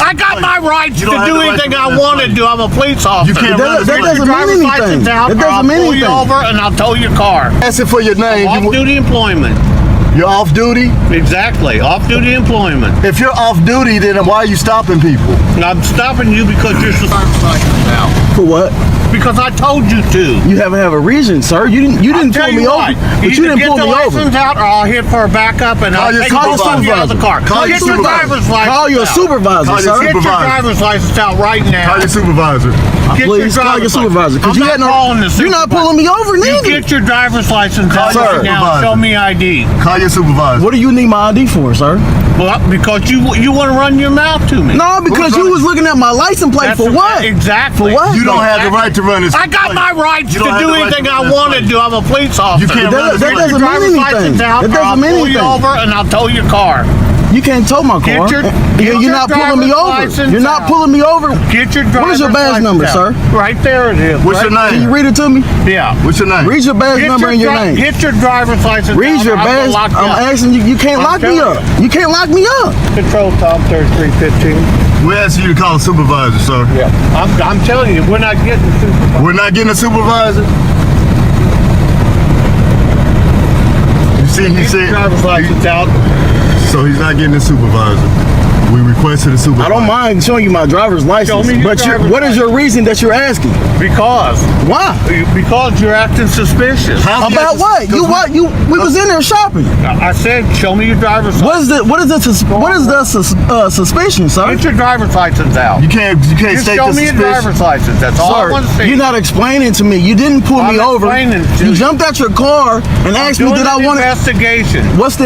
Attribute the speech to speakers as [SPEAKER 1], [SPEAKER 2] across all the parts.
[SPEAKER 1] I got my rights to do anything I want to do. I'm a police officer.
[SPEAKER 2] You can't run
[SPEAKER 1] Get your driver's license out, or I'll pull you over and I'll tow your car.
[SPEAKER 2] Asking for your name.
[SPEAKER 1] Off-duty employment.
[SPEAKER 2] You're off duty?
[SPEAKER 1] Exactly, off-duty employment.
[SPEAKER 2] If you're off duty, then why are you stopping people?
[SPEAKER 1] I'm stopping you because you're driver's license out.
[SPEAKER 2] For what?
[SPEAKER 1] Because I told you to.
[SPEAKER 2] You haven't have a reason, sir. You didn't pull me over. But you didn't pull me over.
[SPEAKER 1] Get the license out, or I'll hit for a backup and I'll take you out of the car. Get your driver's license out.
[SPEAKER 2] Call your supervisor, sir.
[SPEAKER 1] Get your driver's license out right now.
[SPEAKER 2] Call your supervisor. Please call your supervisor. Because you're not pulling me over, neither.
[SPEAKER 1] You get your driver's license out right now. Show me ID.
[SPEAKER 2] Call your supervisor. What do you need my ID for, sir?
[SPEAKER 1] Well, because you want to run your mouth to me.
[SPEAKER 2] No, because you was looking at my license plate. For what?
[SPEAKER 1] Exactly.
[SPEAKER 2] For what? You don't have the right to run this.
[SPEAKER 1] I got my rights to do anything I want to do. I'm a police officer.
[SPEAKER 2] You can't run. That doesn't mean anything. That doesn't mean anything.
[SPEAKER 1] I'll pull you over and I'll tow your car.
[SPEAKER 2] You can't tow my car. You're not pulling me over. You're not pulling me over.
[SPEAKER 1] Get your driver's license.
[SPEAKER 2] What is your badge number, sir?
[SPEAKER 1] Right there it is.
[SPEAKER 2] What's your name? Can you read it to me?
[SPEAKER 1] Yeah.
[SPEAKER 2] What's your name? Read your badge number and your name.
[SPEAKER 1] Get your driver's license.
[SPEAKER 2] Read your badge. I'm asking you. You can't lock me up. You can't lock me up.
[SPEAKER 1] Control Tom 3315.
[SPEAKER 2] We're asking you to call a supervisor, sir.
[SPEAKER 1] Yeah. I'm telling you, we're not getting a supervisor.
[SPEAKER 2] We're not getting a supervisor? You see, he said...
[SPEAKER 1] driver's license out.
[SPEAKER 2] So he's not getting a supervisor. We requested a supervisor. I don't mind showing you my driver's license, but what is your reason that you're asking?
[SPEAKER 1] Because.
[SPEAKER 2] Why?
[SPEAKER 1] Because you're acting suspicious.
[SPEAKER 2] About what? We was in there shopping.
[SPEAKER 1] I said, show me your driver's license.
[SPEAKER 2] What is the suspicion, sir?
[SPEAKER 1] Get your driver's license out.
[SPEAKER 2] You can't state the suspicion.
[SPEAKER 1] Show me your driver's license. That's all I want to see.
[SPEAKER 2] You're not explaining to me. You didn't pull me over. You jumped out your car and asked me, did I want to...
[SPEAKER 1] investigation.
[SPEAKER 2] What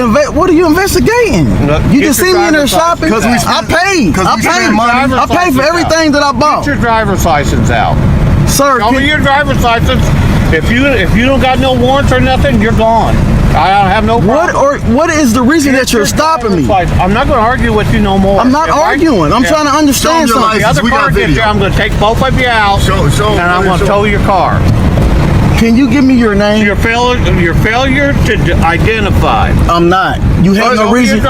[SPEAKER 2] are you investigating? You just see me in there shopping? I paid for everything that I bought.
[SPEAKER 1] Get your driver's license out.
[SPEAKER 2] Sir,
[SPEAKER 1] show me your driver's license. If you don't got no warrants or nothing, you're gone. I have no problem.
[SPEAKER 2] What is the reason that you're stopping me?
[SPEAKER 1] I'm not going to argue with you no more.
[SPEAKER 2] I'm not arguing. I'm trying to understand something.
[SPEAKER 1] The other car gets you, I'm going to take both of you out, and I'm going to tow your car.
[SPEAKER 2] Can you give me your name?
[SPEAKER 1] Your failure to identify.
[SPEAKER 2] I'm not. You have no reason. You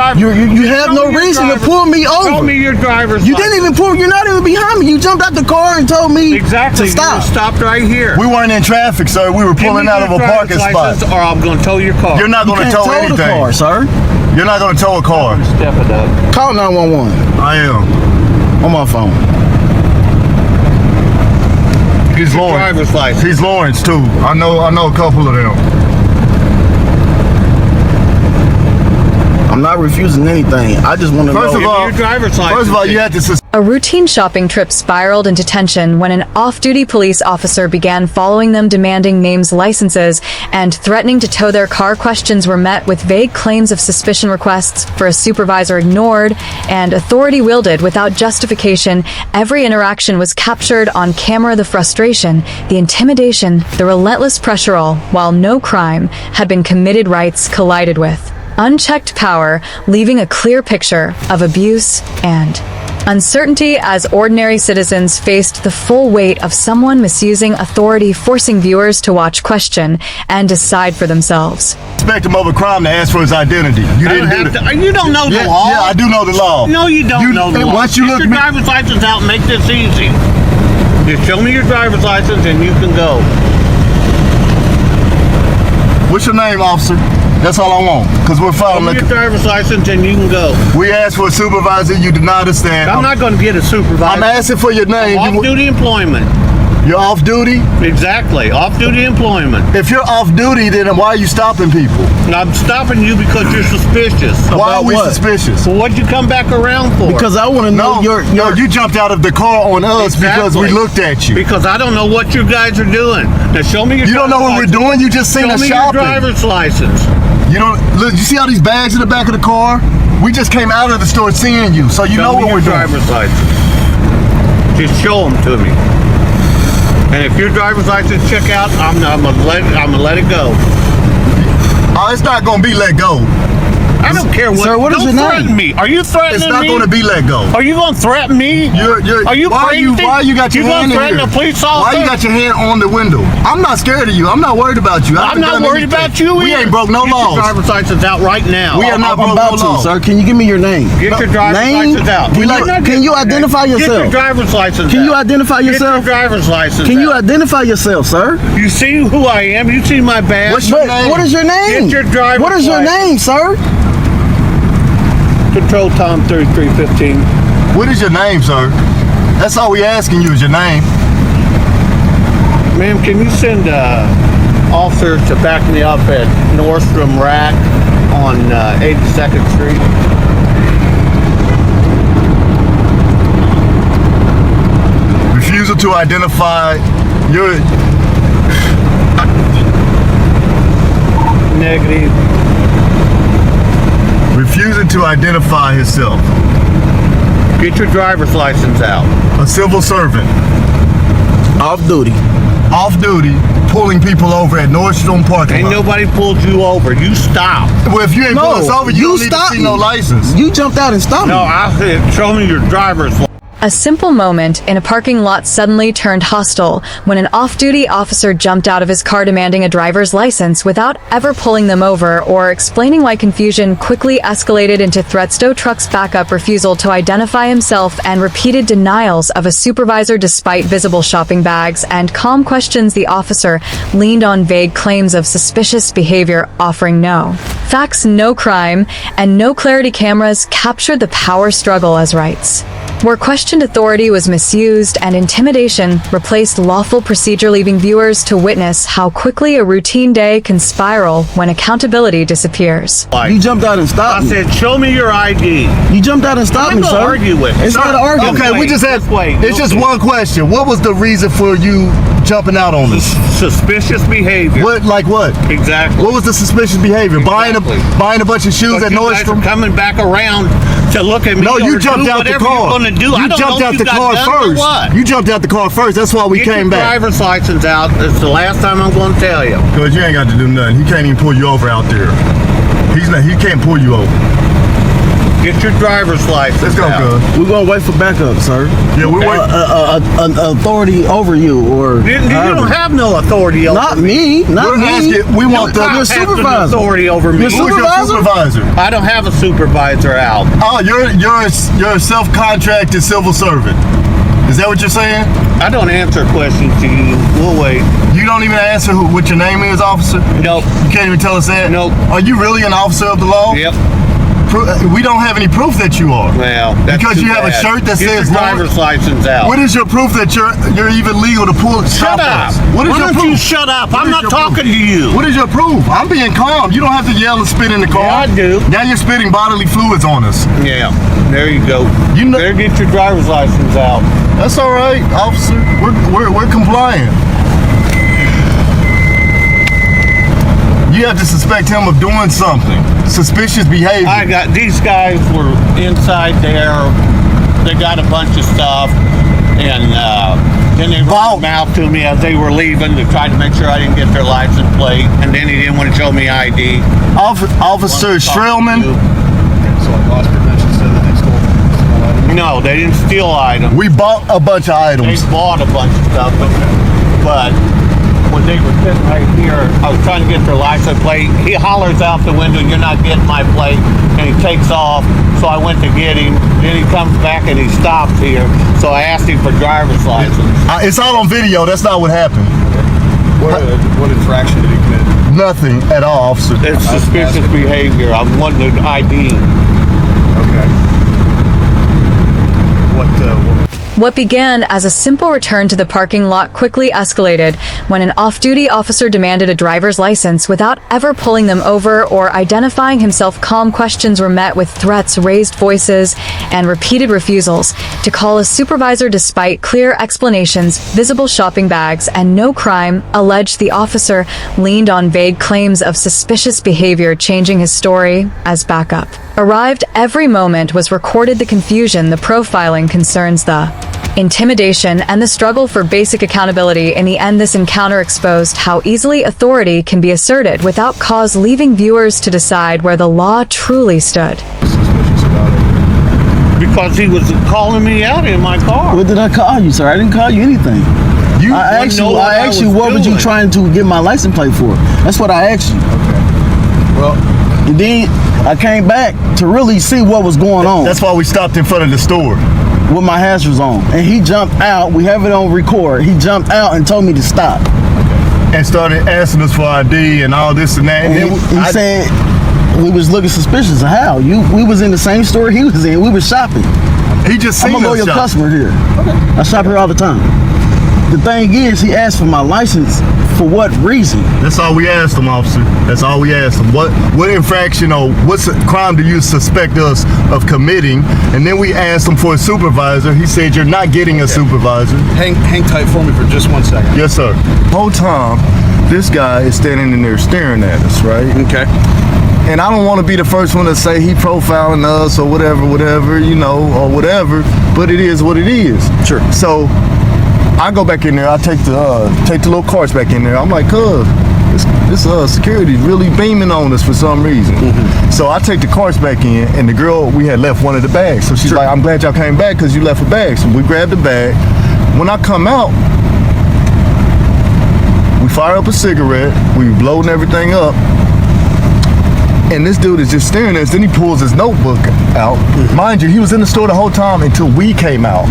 [SPEAKER 2] have no reason to pull me over.
[SPEAKER 1] Show me your driver's license.
[SPEAKER 2] You didn't even pull. You're not even behind me. You jumped out the car and told me to stop.
[SPEAKER 1] You stopped right here.
[SPEAKER 2] We weren't in traffic, sir. We were pulling out of a parking spot.
[SPEAKER 1] Or I'm going to tow your car.
[SPEAKER 2] You're not going to tow anything. The car, sir. You're not going to tow a car.
[SPEAKER 1] Step it up.
[SPEAKER 2] Call 911. I am on my phone. He's Lawrence. He's Lawrence too. I know a couple of them. I'm not refusing anything. I just want to know. First of all, you have to.
[SPEAKER 3] A routine shopping trip spiraled into tension when an off-duty police officer began following them, demanding names, licenses, and threatening to tow their car. Questions were met with vague claims of suspicion, requests for a supervisor ignored, and authority wielded without justification. Every interaction was captured on camera. The frustration, the intimidation, the relentless pressure, all while no crime had been committed. Rights collided with unchecked power, leaving a clear picture of abuse and uncertainty as ordinary citizens faced the full weight of someone misusing authority, forcing viewers to watch, question, and decide for themselves.
[SPEAKER 2] Expect him of a crime to ask for his identity. You
[SPEAKER 1] don't know the law.
[SPEAKER 2] Yeah, I do know the law.
[SPEAKER 1] No, you don't know the law.
[SPEAKER 2] Once you
[SPEAKER 1] Get your driver's license out and make this easy. Just show me your driver's license and you can go.
[SPEAKER 2] What's your name, officer? That's all I want, because we're following.
[SPEAKER 1] Show me your driver's license and you can go.
[SPEAKER 2] We asked for a supervisor, you denied us that.
[SPEAKER 1] I'm not going to get a supervisor.
[SPEAKER 2] I'm asking for your name.
[SPEAKER 1] Off-duty employment.
[SPEAKER 2] You're off duty?
[SPEAKER 1] Exactly, off-duty employment.
[SPEAKER 2] If you're off duty, then why are you stopping people?
[SPEAKER 1] I'm stopping you because you're suspicious.
[SPEAKER 2] Why are we suspicious?
[SPEAKER 1] Well, what'd you come back around for?
[SPEAKER 2] Because I want to know you jumped out of the car on us because we looked at you.
[SPEAKER 1] Because I don't know what you guys are doing. Now show me your
[SPEAKER 2] You don't know what we're doing? You just seen us shopping.
[SPEAKER 1] Show me your driver's license.
[SPEAKER 2] You don't look. You see all these bags in the back of the car? We just came out of the store seeing you, so you know what we're doing.
[SPEAKER 1] Driver's license. Just show them to me. And if your driver's license check out, I'm gonna let it go.
[SPEAKER 2] Oh, it's not gonna be let go.
[SPEAKER 1] I don't care what.
[SPEAKER 2] Sir, what is your
[SPEAKER 1] Don't threaten
[SPEAKER 2] name?
[SPEAKER 1] me. Are you threatening me?
[SPEAKER 2] It's not going to be let go.
[SPEAKER 1] Are you going to threaten me? Are you crazy?
[SPEAKER 2] Why you got your hand in
[SPEAKER 1] threaten
[SPEAKER 2] here?
[SPEAKER 1] a police officer?
[SPEAKER 2] Why you got your hand on the window? I'm not scared of you. I'm not worried about you.
[SPEAKER 1] I'm not worried about you either.
[SPEAKER 2] We ain't broke no
[SPEAKER 1] Get
[SPEAKER 2] laws.
[SPEAKER 1] your driver's license out right now.
[SPEAKER 2] We are not broke no laws.
[SPEAKER 4] Sir, can you give me your name?
[SPEAKER 1] Get your driver's license out.
[SPEAKER 4] Can you identify
[SPEAKER 1] Get
[SPEAKER 4] yourself?
[SPEAKER 1] your driver's license out.
[SPEAKER 4] Can you identify yourself?
[SPEAKER 1] Get your driver's license
[SPEAKER 4] Can you
[SPEAKER 1] out.
[SPEAKER 4] identify yourself, sir?
[SPEAKER 1] You see who I am? You see my badge?
[SPEAKER 2] What's your name?
[SPEAKER 4] What is your name?
[SPEAKER 1] Get your driver's
[SPEAKER 4] What is your name, sir?
[SPEAKER 1] Control Tom 3315.
[SPEAKER 2] What is your name, sir? That's all we asking you is your name.
[SPEAKER 1] Ma'am, can you send officers to back me up at Nordstrom Rack on 82nd Street?
[SPEAKER 2] Refusal to identify your...
[SPEAKER 1] Negative.
[SPEAKER 2] Refusing to identify himself.
[SPEAKER 1] Get your driver's license out.
[SPEAKER 2] A civil servant.
[SPEAKER 4] Off duty.
[SPEAKER 2] Off duty, pulling people over at Nordstrom parking
[SPEAKER 1] Ain't
[SPEAKER 2] lot.
[SPEAKER 1] nobody pulled you over. You stopped.
[SPEAKER 2] Well, if you ain't pull us over, you don't need to
[SPEAKER 4] stopped
[SPEAKER 2] see no
[SPEAKER 4] me.
[SPEAKER 2] license.
[SPEAKER 4] You jumped out and stopped
[SPEAKER 1] No,
[SPEAKER 4] me.
[SPEAKER 1] I said, show me your driver's license.
[SPEAKER 3] A simple moment in a parking lot suddenly turned hostile when an off-duty officer jumped out of his car demanding a driver's license without ever pulling them over or explaining why. Confusion quickly escalated into threats. Tow truck's backup refusal to identify himself and repeated denials of a supervisor despite visible shopping bags and calm questions. The officer leaned on vague claims of suspicious behavior, offering no facts, no crime, and no clarity. Cameras captured the power struggle as rights where questioned authority was misused and intimidation replaced lawful procedure, leaving viewers to witness how quickly a routine day can spiral when accountability disappears.
[SPEAKER 4] You jumped out and stopped
[SPEAKER 1] I
[SPEAKER 4] me.
[SPEAKER 1] said, show me your ID.
[SPEAKER 4] You jumped out and stopped me,
[SPEAKER 1] I'm
[SPEAKER 4] sir.
[SPEAKER 1] gonna argue with you.
[SPEAKER 4] It's not an argument.
[SPEAKER 2] Okay, we just had. It's just one question. What was the reason for you jumping out on us?
[SPEAKER 1] Suspicious behavior.
[SPEAKER 2] What? Like what?
[SPEAKER 1] Exactly.
[SPEAKER 2] What was the suspicious behavior?
[SPEAKER 1] Exactly.
[SPEAKER 2] Buying a bunch of shoes
[SPEAKER 1] But
[SPEAKER 2] at
[SPEAKER 1] you guys are
[SPEAKER 2] Nordstrom.
[SPEAKER 1] coming back around to look at me.
[SPEAKER 2] No, you
[SPEAKER 1] or
[SPEAKER 2] jumped
[SPEAKER 1] do
[SPEAKER 2] out the
[SPEAKER 1] whatever
[SPEAKER 2] car.
[SPEAKER 1] You're gonna do. I
[SPEAKER 2] You
[SPEAKER 1] don't
[SPEAKER 2] jumped
[SPEAKER 1] know
[SPEAKER 2] out
[SPEAKER 1] if
[SPEAKER 2] the
[SPEAKER 1] you got
[SPEAKER 2] car
[SPEAKER 1] guns or
[SPEAKER 2] first.
[SPEAKER 1] what.
[SPEAKER 2] You jumped out the car first. That's why we
[SPEAKER 1] Get
[SPEAKER 2] came
[SPEAKER 1] your
[SPEAKER 2] back.
[SPEAKER 1] driver's license out. It's the last time I'm going to tell you.
[SPEAKER 2] Cause you ain't got to do nothing. He can't even pull you over out there. He can't pull you over.
[SPEAKER 1] Get your driver's license
[SPEAKER 2] Let's go,
[SPEAKER 1] out.
[SPEAKER 2] cuz.
[SPEAKER 4] We're gonna wait for backup, sir.
[SPEAKER 2] Yeah, we're waiting.
[SPEAKER 4] An authority over you, or
[SPEAKER 1] You don't have no authority over
[SPEAKER 4] not me. Not
[SPEAKER 2] We're
[SPEAKER 4] me.
[SPEAKER 2] asking. We want
[SPEAKER 1] You
[SPEAKER 2] the
[SPEAKER 1] have some
[SPEAKER 4] supervisor.
[SPEAKER 1] authority over me.
[SPEAKER 4] Your
[SPEAKER 2] Who's your supervisor?
[SPEAKER 1] I don't have a supervisor out.
[SPEAKER 2] Oh, you're a self-contracted civil servant. Is that what you're saying?
[SPEAKER 1] I don't answer questions to you. We'll wait.
[SPEAKER 2] You don't even answer what your name is, officer?
[SPEAKER 1] Nope.
[SPEAKER 2] You can't even tell us that?
[SPEAKER 1] Nope.
[SPEAKER 2] Are you really an officer of the law?
[SPEAKER 1] Yep.
[SPEAKER 2] We don't have any proof that you are.
[SPEAKER 1] Well, that's
[SPEAKER 2] Because
[SPEAKER 1] too
[SPEAKER 2] you have a
[SPEAKER 1] bad.
[SPEAKER 2] shirt that
[SPEAKER 1] Get
[SPEAKER 2] says
[SPEAKER 1] your
[SPEAKER 2] law.
[SPEAKER 1] driver's license out.
[SPEAKER 2] What is your proof that you're even legal to pull
[SPEAKER 1] Shut
[SPEAKER 2] stop
[SPEAKER 1] up.
[SPEAKER 2] us? What is
[SPEAKER 1] Why
[SPEAKER 2] your
[SPEAKER 1] don't you
[SPEAKER 2] proof?
[SPEAKER 1] shut up?
[SPEAKER 2] What
[SPEAKER 1] I'm
[SPEAKER 2] is
[SPEAKER 1] not
[SPEAKER 2] your
[SPEAKER 1] talking
[SPEAKER 2] proof?
[SPEAKER 1] to you.
[SPEAKER 2] What is your proof? I'm being calm. You don't have to yell and spit in the car.
[SPEAKER 1] Yeah, I do.
[SPEAKER 2] Now you're spitting bodily fluids on us.
[SPEAKER 1] Yeah, there you go.
[SPEAKER 2] You know-
[SPEAKER 1] Better get your driver's license out.
[SPEAKER 2] That's all right, officer. We're compliant. You have to suspect him of doing something. Suspicious behavior.
[SPEAKER 1] These guys were inside there. They got a bunch of stuff, and then they ran them out to me as they were leaving to try to make sure I didn't get their license plate. And then he didn't want to show me ID.
[SPEAKER 2] Officer Strelman.
[SPEAKER 5] So loss prevention said that they stole.
[SPEAKER 1] No, they didn't steal items.
[SPEAKER 2] We bought a bunch of
[SPEAKER 1] They
[SPEAKER 2] items.
[SPEAKER 1] bought a bunch of stuff, but when they were sitting right here, I was trying to get their license plate. He hollers out the window, "You're not getting my plate," and he takes off. So I went to get him. Then he comes back and he stops here. So I asked him for driver's license.
[SPEAKER 2] It's all on video. That's not what happened.
[SPEAKER 5] What infraction did he commit?
[SPEAKER 2] Nothing at all, officer.
[SPEAKER 1] It's suspicious behavior. I'm wanting an ID.
[SPEAKER 5] Okay.
[SPEAKER 3] What began as a simple return to the parking lot quickly escalated when an off-duty officer demanded a driver's license without ever pulling them over or identifying himself. Calm questions were met with threats, raised voices, and repeated refusals to call a supervisor despite clear explanations, visible shopping bags, and no crime alleged. The officer leaned on vague claims of suspicious behavior, changing his story as backup. Arrived, every moment was recorded. The confusion, the profiling concerns, the intimidation, and the struggle for basic accountability. In the end, this encounter exposed how easily authority can be asserted without cause, leaving viewers to decide where the law truly stood.
[SPEAKER 5] Suspicious about it.
[SPEAKER 1] Because he was calling me out in my car.
[SPEAKER 4] What did I call you, sir? I didn't call you anything. I asked you, what was you trying to get my license plate for? That's what I asked you.
[SPEAKER 5] Okay. Well,
[SPEAKER 4] and then I came back to really see what was going on.
[SPEAKER 2] That's why we stopped in front of the store.
[SPEAKER 4] With my hazards on. And he jumped out. We have it on record. He jumped out and told me to stop.
[SPEAKER 2] And started asking us for ID and all this and that. And
[SPEAKER 4] And he said we was looking suspicious. How? We was in the same store he was in. We was shopping.
[SPEAKER 2] he just
[SPEAKER 4] I'm
[SPEAKER 2] seen
[SPEAKER 4] a
[SPEAKER 2] us
[SPEAKER 4] loyal
[SPEAKER 2] shop.
[SPEAKER 4] customer here. I shop here all the time. The thing is, he asked for my license for what reason?
[SPEAKER 2] That's all we asked him, officer. That's all we asked him. What infraction or what crime do you suspect us of committing? And then we asked him for a supervisor. He said, you're not getting a supervisor.
[SPEAKER 5] hang tight for me for just 1 second.
[SPEAKER 2] Yes, sir. Whole time, this guy is standing in there staring at us, right?
[SPEAKER 5] Okay.
[SPEAKER 2] And I don't want to be the first one to say he profiling us or whatever, you know, or whatever, but it is what it is.
[SPEAKER 5] Sure.
[SPEAKER 2] So I go back in there, I take the little carts back in there. I'm like, cuz, this security really beaming on us for some reason. So I take the carts back in, and the girl, we had left one of the bags. So she's like, I'm glad y'all came back because you left a bag. So we grabbed the bag. When I come out, we fire up a cigarette, we loading everything up, and this dude is just staring at us. Then he pulls his notebook out. Mind you, he was in the store the whole time until we came out.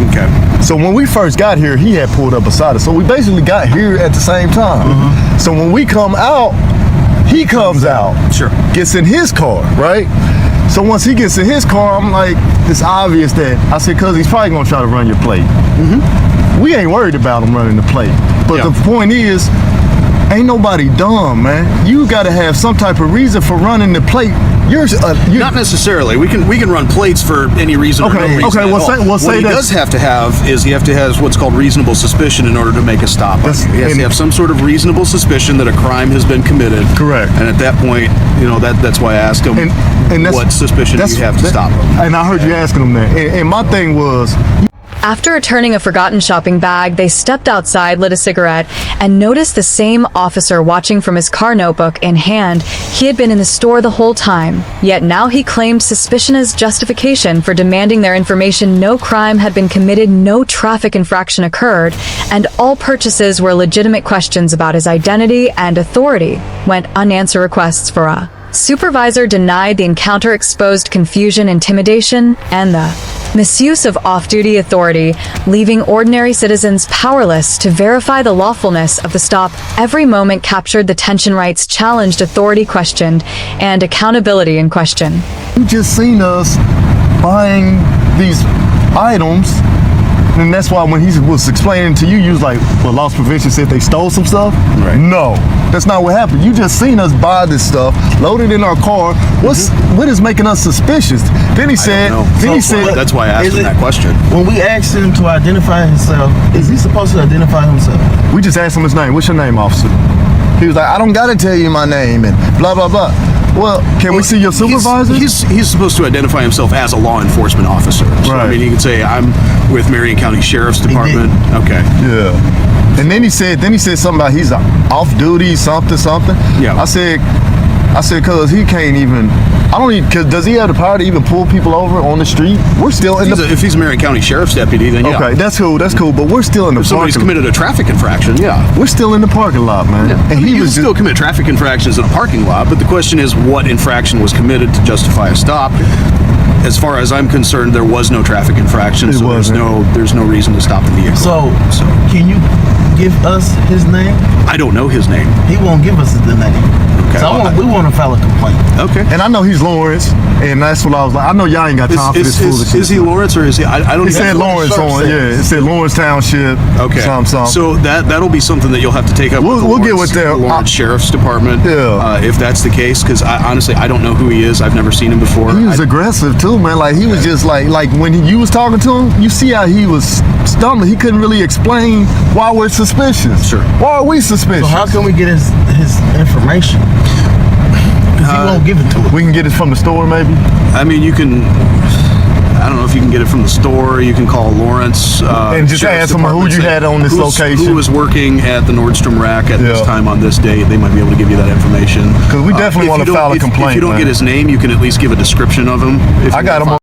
[SPEAKER 5] Okay.
[SPEAKER 2] So when we first got here, he had pulled up beside us. So we basically got here at the same time. So when we come out, he comes out.
[SPEAKER 5] Sure.
[SPEAKER 2] Gets in his car, right? So once he gets in his car, I'm like, it's obvious that, I said, cuz he's probably gonna try to run your plate. We ain't worried about him running the plate. But
[SPEAKER 5] Yeah.
[SPEAKER 2] the point is, ain't nobody dumb, man. You gotta have some type of reason for running the plate. You're
[SPEAKER 5] Not necessarily. We can run plates for any reason or no
[SPEAKER 2] Okay,
[SPEAKER 5] reason.
[SPEAKER 2] okay,
[SPEAKER 5] at
[SPEAKER 2] we'll
[SPEAKER 5] all.
[SPEAKER 2] say- we'll
[SPEAKER 5] what
[SPEAKER 2] say
[SPEAKER 5] he
[SPEAKER 2] that-
[SPEAKER 5] does have to have is he have to have what's called reasonable suspicion in order to make a stop. On
[SPEAKER 2] That's-
[SPEAKER 5] you. He has
[SPEAKER 2] and-
[SPEAKER 5] to have some sort of reasonable suspicion that a crime has been committed.
[SPEAKER 2] Correct.
[SPEAKER 5] And at that point, you know, that's why I asked him
[SPEAKER 2] and that's,
[SPEAKER 5] what suspicion do you have to stop him.
[SPEAKER 2] And I heard you asking him that. And my thing was,
[SPEAKER 3] After returning a forgotten shopping bag, they stepped outside, lit a cigarette, and noticed the same officer watching from his car, notebook in hand. He had been in the store the whole time, yet now he claimed suspicion as justification for demanding their information. No crime had been committed, no traffic infraction occurred, and all purchases were legitimate. Questions about his identity and authority went unanswered. Requests for a supervisor denied. The encounter exposed confusion, intimidation, and the misuse of off-duty authority, leaving ordinary citizens powerless to verify the lawfulness of the stop. Every moment captured the tension. Rights challenged, authority questioned, and accountability in question.
[SPEAKER 2] you just seen us buying these items. And that's why when he was explaining to you, you was like, well, loss prevention said they stole some stuff?
[SPEAKER 5] Right.
[SPEAKER 2] No, that's not what happened. You just seen us buy this stuff, load it in our car. What is making us suspicious? Then he said,
[SPEAKER 5] That's why I asked him that question.
[SPEAKER 4] When we asked him to identify himself, is he supposed to identify himself?
[SPEAKER 2] we just asked him his name. What's your name, officer? He was like, I don't gotta tell you my name and blah, blah, blah. Well, can we see your supervisor?
[SPEAKER 5] He's supposed to identify himself as a law enforcement officer. So,
[SPEAKER 2] Right.
[SPEAKER 5] I mean, he can say, I'm with Marion County Sheriff's Department. Okay.
[SPEAKER 2] Yeah. And then he said something about he's off duty, something.
[SPEAKER 5] Yeah.
[SPEAKER 2] I said, cause he can't even, cause does he have the power to even pull people over on the street? We're still in
[SPEAKER 5] If he's a Marion County Sheriff's deputy, then yeah.
[SPEAKER 2] Okay, that's cool, but we're still in the
[SPEAKER 5] If somebody's
[SPEAKER 2] parking
[SPEAKER 5] committed a traffic infraction, yeah.
[SPEAKER 2] We're still in the parking lot, man.
[SPEAKER 5] Yeah.
[SPEAKER 2] And
[SPEAKER 5] You
[SPEAKER 2] he
[SPEAKER 5] can
[SPEAKER 2] was
[SPEAKER 5] still commit traffic infractions in a parking lot, but the question is what infraction was committed to justify a stop. As far as I'm concerned, there was no traffic infraction, so there's no reason to stop the vehicle.
[SPEAKER 4] So, can you give us his name?
[SPEAKER 5] I don't know his name.
[SPEAKER 4] He won't give us the name.
[SPEAKER 5] Okay.
[SPEAKER 4] So we want to file a complaint.
[SPEAKER 5] Okay.
[SPEAKER 2] And I know he's Lawrence, and that's what I was like. I know y'all ain't got time for this foolishness.
[SPEAKER 5] Is he Lawrence or is he? I don't.
[SPEAKER 2] He said
[SPEAKER 5] even-
[SPEAKER 2] Lawrence on, it said Lawrence Township.
[SPEAKER 5] Okay.
[SPEAKER 2] Something.
[SPEAKER 5] So that'll be something that you'll have to take up.
[SPEAKER 2] We'll
[SPEAKER 5] with the
[SPEAKER 2] get
[SPEAKER 5] Lawrence,
[SPEAKER 2] with them.
[SPEAKER 5] the Lawrence Sheriff's Department.
[SPEAKER 2] Yeah.
[SPEAKER 5] If that's the case, because honestly, I don't know who he is. I've never seen him before.
[SPEAKER 2] He was aggressive too, man. Like he was just like when you was talking to him, you see how he was stumbling. He couldn't really explain why we're suspicious.
[SPEAKER 5] Sure.
[SPEAKER 2] Why are we suspicious?
[SPEAKER 4] So how can we get his information? 'Cause he won't give it to us.
[SPEAKER 2] We can get it from the store, maybe.
[SPEAKER 5] I mean, you can. I don't know if you can get it from the store. You can call Lawrence.
[SPEAKER 2] And just ask them who you had on this location.
[SPEAKER 5] Who was working at the Nordstrom rack at this time on this date. They might be able to give you that information.
[SPEAKER 2] Because we definitely want to file a complaint.
[SPEAKER 5] If you don't get his name, you can at least give a description of him.
[SPEAKER 2] I got him on